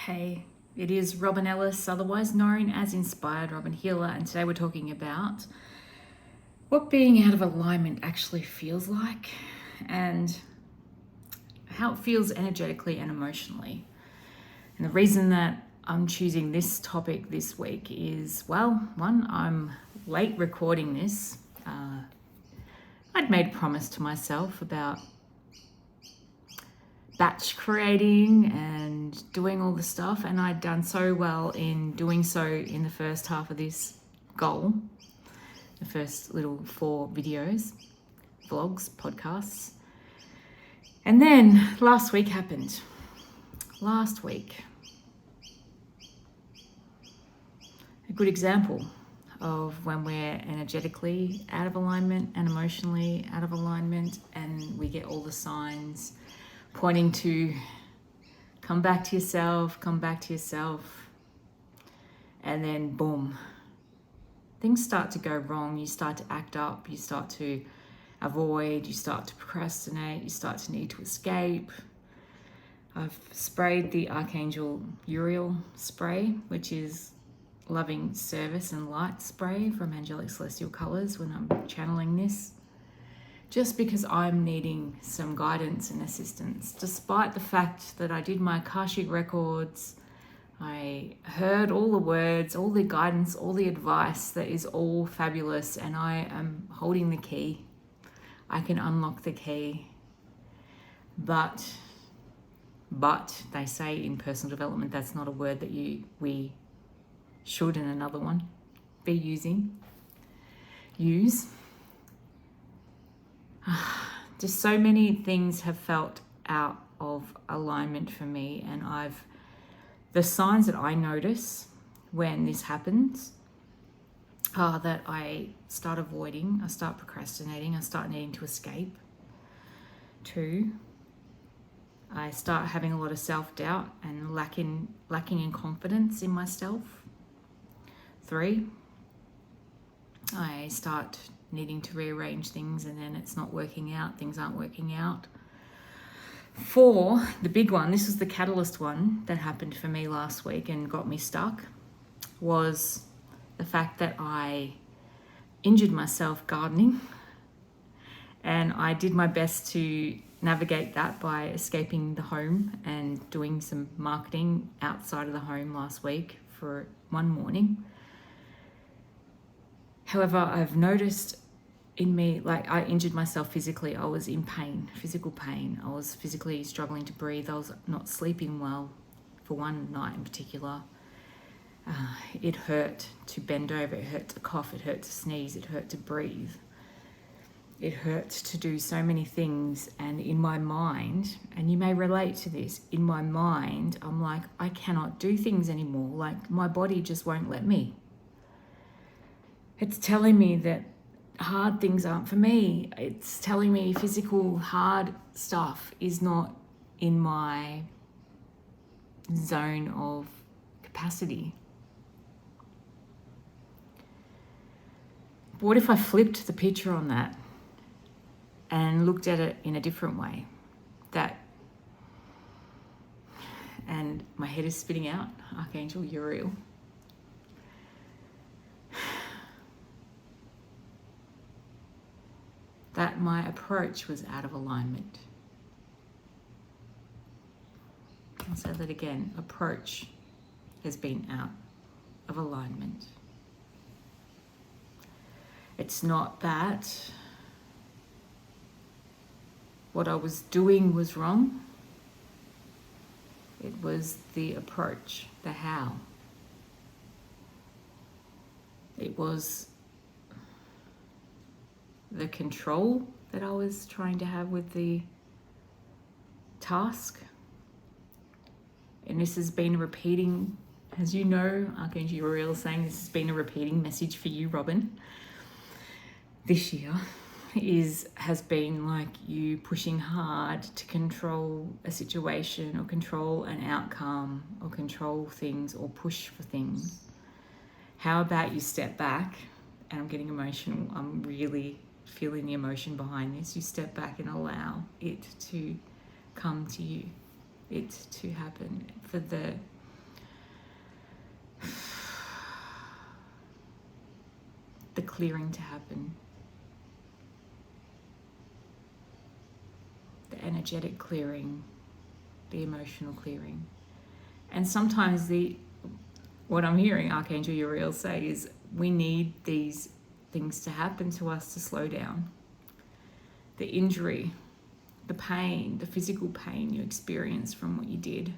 Hey, it is Robyn Ellis, otherwise known as Inspired Robyn Healer, and today we're talking about what being out of alignment actually feels like and how it feels energetically and emotionally. And the reason that I'm choosing this topic this week is, well, one, I'm late recording this. I'd made a promise to myself about batch creating and doing all the stuff, and I'd done so well in doing so in the first half of this goal, the first little 4 videos, vlogs, podcasts. And then last week happened. Last week. A good example of when we're energetically out of alignment and emotionally out of alignment, and we get all the signs pointing to come back to yourself, and then boom, things start to go wrong. You start to act up, you start to avoid, you start to procrastinate, you start to need to escape. I've sprayed the Archangel Uriel spray, which is loving service and light spray from angelic celestial colors when I'm channeling this, just because I'm needing some guidance and assistance. Despite the fact that I did my Akashic records, I heard all the words, all the guidance, all the advice, that is all fabulous, and I am holding the key. I can unlock the key. But they say in personal development, that's not a word that we should, in another one, be use. Just so many things have felt out of alignment for me, and the signs that I notice when this happens are that I start avoiding, I start procrastinating, I start needing to escape. 2, I start having a lot of self-doubt and lacking in confidence in myself. 3, I start needing to rearrange things, and then it's not working out, things aren't working out. 4, the big one, this was the catalyst one that happened for me last week and got me stuck, was the fact that I injured myself gardening, and I did my best to navigate that by escaping the home and doing some marketing outside of the home last week for one morning. However, I've noticed in me, like, I injured myself physically. I was in pain, physical pain. I was physically struggling to breathe. I was not sleeping well for one night in particular. It hurt to bend over. It hurt to cough. It hurt to sneeze. It hurt to breathe. It hurt to do so many things. And in my mind, and you may relate to this, in my mind, I'm like, I cannot do things anymore. Like, my body just won't let me. It's telling me that hard things aren't for me. It's telling me physical hard stuff is not in my zone of capacity. But what if I flipped the picture on that and looked at it in a different way? And my head is spitting out Archangel Uriel. That my approach was out of alignment. I'll say that again. Approach has been out of alignment. It's not that what I was doing was wrong. It was the approach, the how. It was the control that I was trying to have with the task. And this has been repeating, as you know, Archangel Uriel saying this has been a repeating message for you, Robyn, this year, has been like you pushing hard to control a situation or control an outcome or control things or push for things. How about you step back? And I'm getting emotional. I'm really feeling the emotion behind this. You step back and allow it to come to you, it to happen, for the the clearing to happen. The energetic clearing, the emotional clearing. And sometimes what I'm hearing Archangel Uriel say is we need these things to happen to us to slow down. The injury, the pain, the physical pain you experience from what you did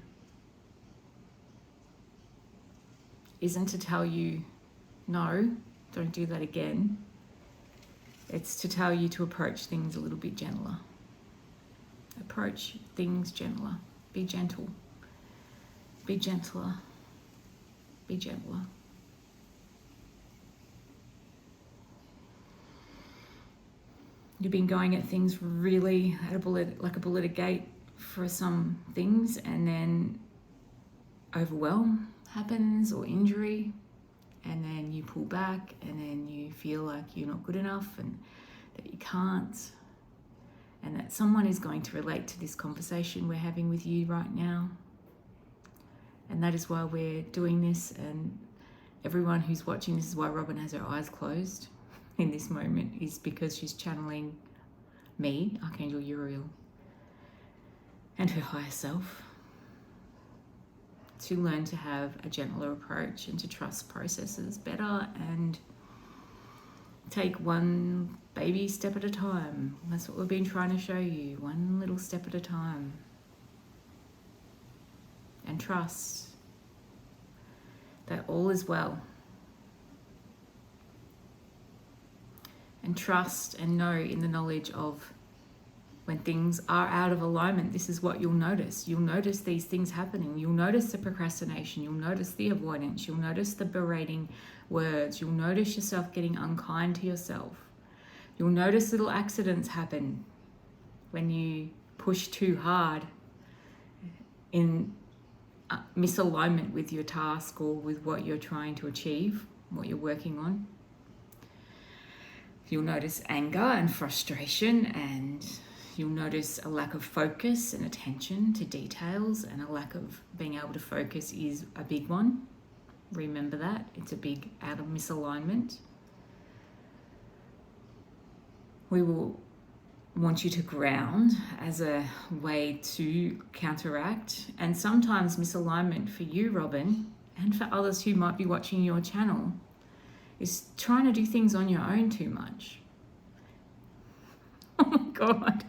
isn't to tell you, no, don't do that again. It's to tell you to approach things a little bit gentler. Approach things gentler. Be gentle. Be gentler. Be gentler. You've been going at things really like a bull at a gate for some things, and then overwhelm happens or injury, and then you pull back, and then you feel like you're not good enough and that you can't, and that someone is going to relate to this conversation we're having with you right now. And that is why we're doing this, and everyone who's watching, this is why Robyn has her eyes closed in this moment, is because she's channeling me, Archangel Uriel, and her higher self, to learn to have a gentler approach and to trust processes better and take one baby step at a time. That's what we've been trying to show you, one little step at a time. And trust that all is well. And trust and know in the knowledge of when things are out of alignment, this is what you'll notice. You'll notice these things happening. You'll notice the procrastination. You'll notice the avoidance. You'll notice the berating words. You'll notice yourself getting unkind to yourself. You'll notice little accidents happen when you push too hard in misalignment with your task or with what you're trying to achieve, what you're working on. You'll notice anger and frustration, and you'll notice a lack of focus and attention to details, and a lack of being able to focus is a big one. Remember that. It's a big out of misalignment. We will want you to ground as a way to counteract. And sometimes misalignment for you, Robyn, and for others who might be watching your channel, is trying to do things on your own too much. Oh my God.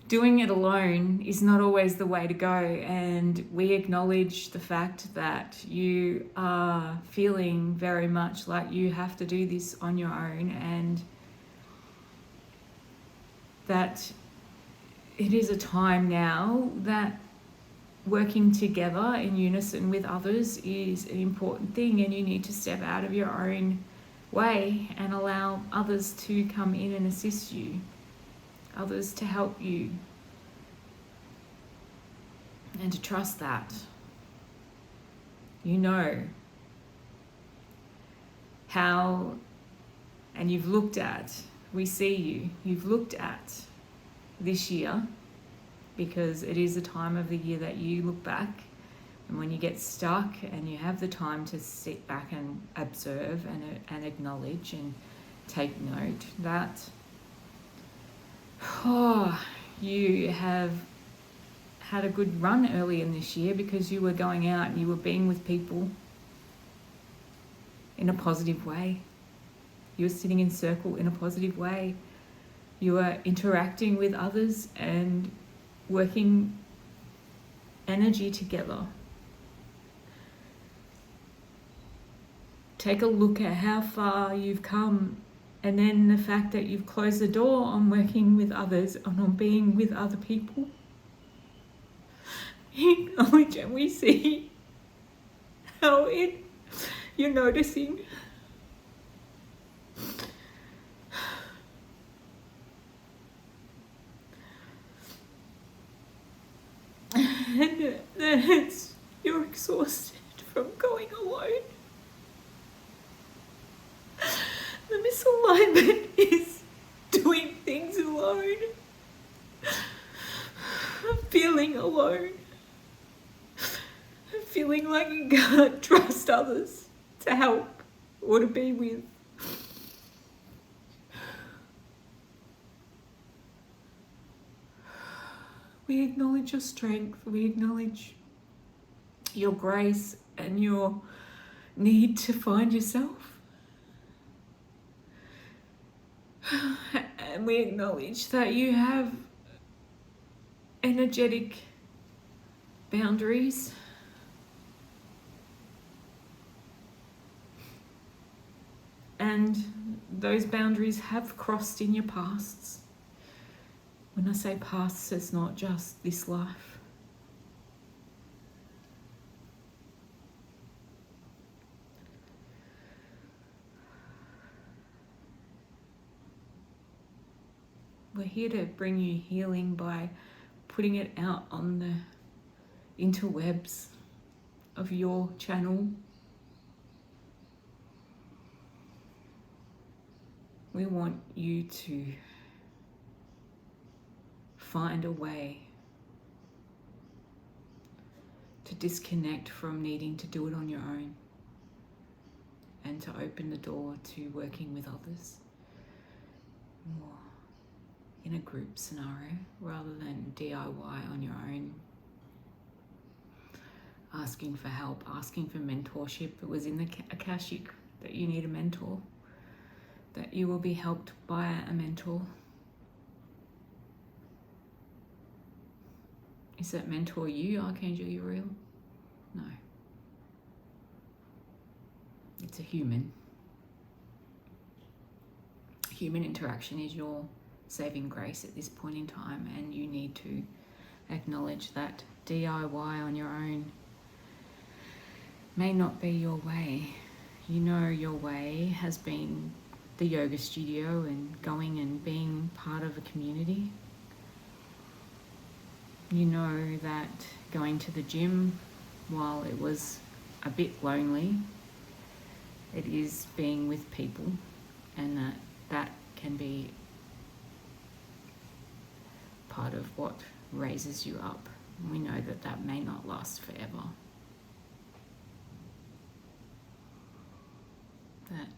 Doing it alone is not always the way to go, and we acknowledge the fact that you are feeling very much like you have to do this on your own, and that it is a time now that working together in unison with others is an important thing, and you need to step out of your own way and allow others to come in and assist you, others to help you, and to trust that you know how, and you've looked at, we see you've looked at this year, because it is a time of the year that you look back, and when you get stuck and you have the time to sit back and observe and acknowledge and take note that you have had a good run early in this year, because you were going out and you were being with people in a positive way. You were sitting in circle in a positive way. You were interacting with others and working energy together. Take a look at how far you've come, and then the fact that you've closed the door on working with others and on being with other people. Acknowledge, and we see how you're noticing. And that you're exhausted from going alone. The misalignment is doing things alone, feeling alone, feeling like you can't trust others to help or to be with. We acknowledge your strength, we acknowledge your grace and your need to find yourself. And we acknowledge that you have energetic boundaries. And those boundaries have crossed in your pasts. When I say pasts, it's not just this life. We're here to bring you healing by putting it out on the interwebs of your channel. We want you to find a way to disconnect from needing to do it on your own and to open the door to working with others more in a group scenario rather than DIY on your own. Asking for help, asking for mentorship. It was in the Akashic that you need a mentor, that you will be helped by a mentor. Is that mentor you, Archangel Uriel? No. It's a human. Human interaction is your saving grace at this point in time, and you need to acknowledge that DIY on your own may not be your way. You know your way has been the yoga studio and going and being part of a community. You know that going to the gym, while it was a bit lonely, it is being with people, and that can be part of what raises you up. We know that that may not last forever. That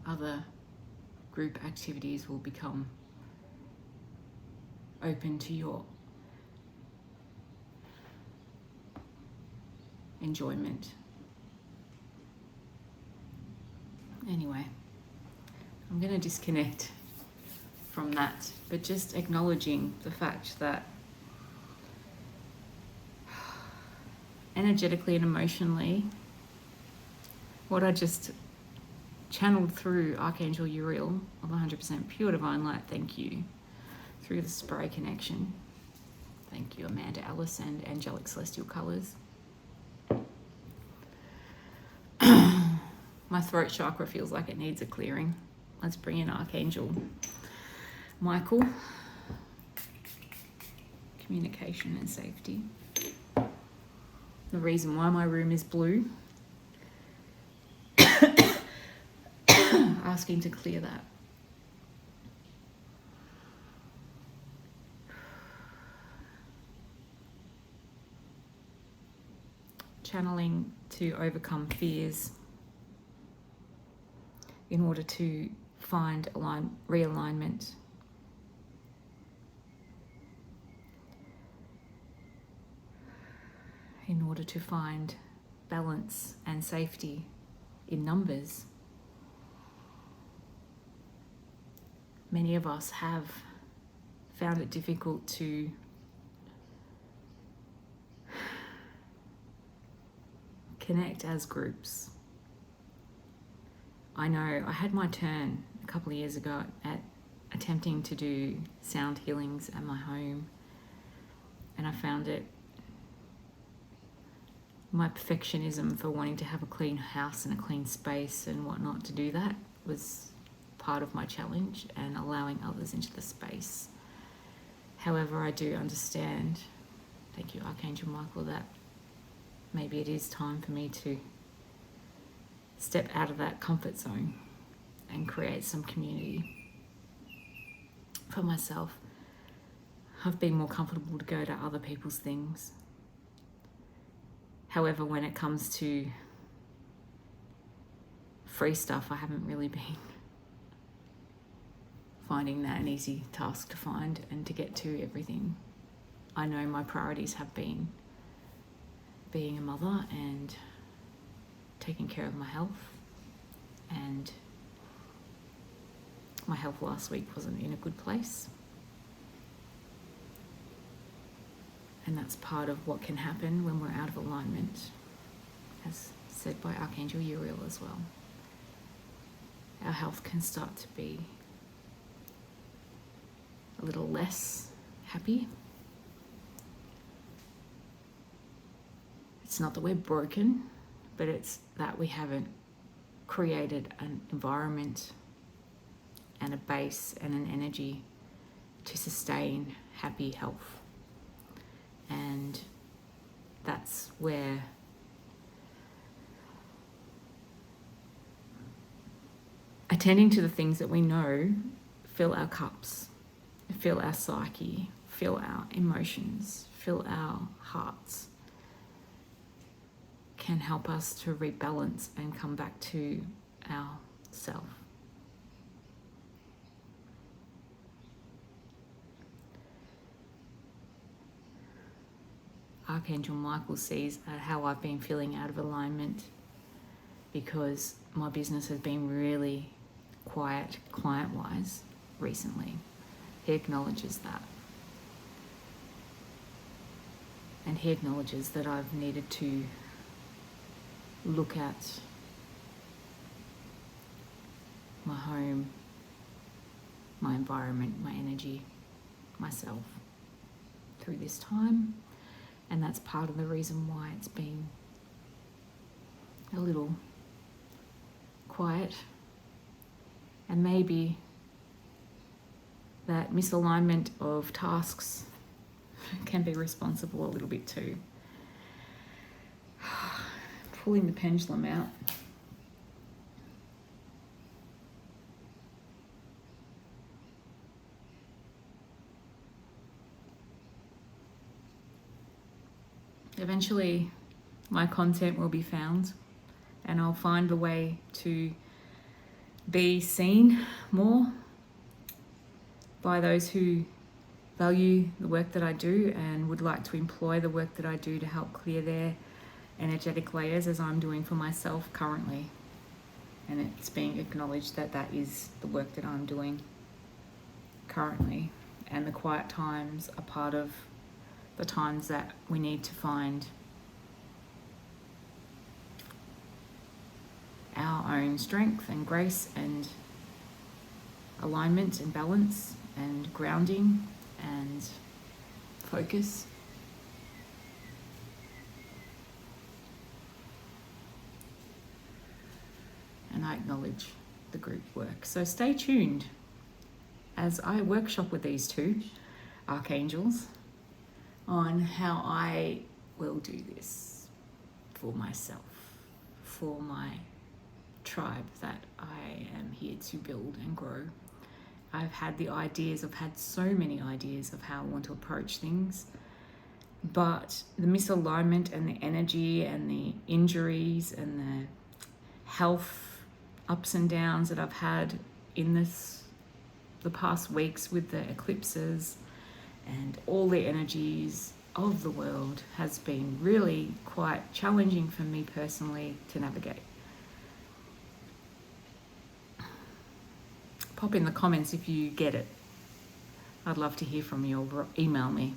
other group activities will become open to your enjoyment. Anyway, I'm going to disconnect from that, but just acknowledging the fact that energetically and emotionally, what I just channeled through Archangel Uriel of 100% pure divine light, thank you, through the spray connection. Thank you, Amanda Ellis and Angelic Celestial Colors. My throat chakra feels like it needs a clearing. Let's bring in Archangel Michael. Communication and safety. The reason why my room is blue. Asking to clear that. Channeling to overcome fears in order to find realignment. In order to find balance and safety in numbers. Many of us have found it difficult to connect as groups. I know I had my turn a couple of years ago at attempting to do sound healings at my home, and I found it, my perfectionism for wanting to have a clean house and a clean space and whatnot, to do that was part of my challenge, and allowing others into the space. However, I do understand, thank you Archangel Michael, that maybe it is time for me to step out of that comfort zone and create some community for myself. I've been more comfortable to go to other people's things. However, when it comes to free stuff, I haven't really been finding that an easy task to find and to get to everything. I know my priorities have been being a mother and taking care of my health, and my health last week wasn't in a good place. And that's part of what can happen when we're out of alignment, as said by Archangel Uriel as well. Our health can start to be a little less happy. It's not that we're broken, but it's that we haven't created an environment and a base and an energy to sustain happy health. And that's where attending to the things that we know fill our cups, fill our psyche, fill our emotions, fill our hearts, can help us to rebalance and come back to our self. Archangel Michael sees how I've been feeling out of alignment because my business has been really quiet client-wise recently. He acknowledges that. And he acknowledges that I've needed to look at my home, my environment, my energy, myself through this time. And that's part of the reason why it's been a little quiet. And maybe that misalignment of tasks can be responsible a little bit too. Pulling the pendulum out. Eventually, my content will be found, and I'll find a way to be seen more by those who value the work that I do and would like to employ the work that I do to help clear their energetic layers, as I'm doing for myself currently. And it's being acknowledged that that is the work that I'm doing currently. And the quiet times are part of the times that we need to find our own strength and grace and alignment and balance and grounding and focus. And I acknowledge the group work. So stay tuned as I workshop with these two archangels on how I will do this for myself, for my tribe that I am here to build and grow. I've had so many ideas of how I want to approach things, but the misalignment and the energy and the injuries and the health ups and downs that I've had in the past weeks with the eclipses and all the energies of the world has been really quite challenging for me personally to navigate. Pop in the comments if you get it. I'd love to hear from you, or email me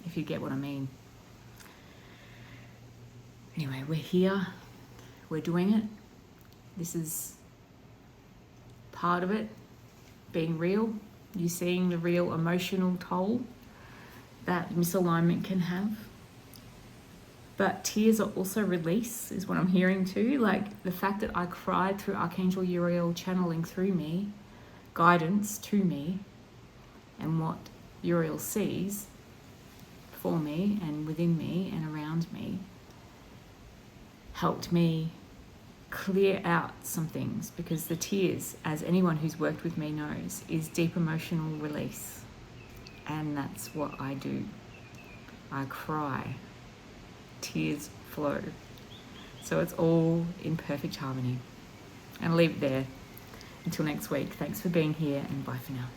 if you get what I mean. Anyway, we're here, we're doing it. This is part of it, being real. You're seeing the real emotional toll that misalignment can have. But tears are also release, is what I'm hearing too. Like the fact that I cried through Archangel Uriel channeling through me, guidance to me, and what Uriel sees for me and within me and around me, helped me clear out some things, because the tears, as anyone who's worked with me knows, is deep emotional release. And that's what I do. I cry. Tears flow. So it's all in perfect harmony. And leave it there until next week. Thanks for being here, and bye for now.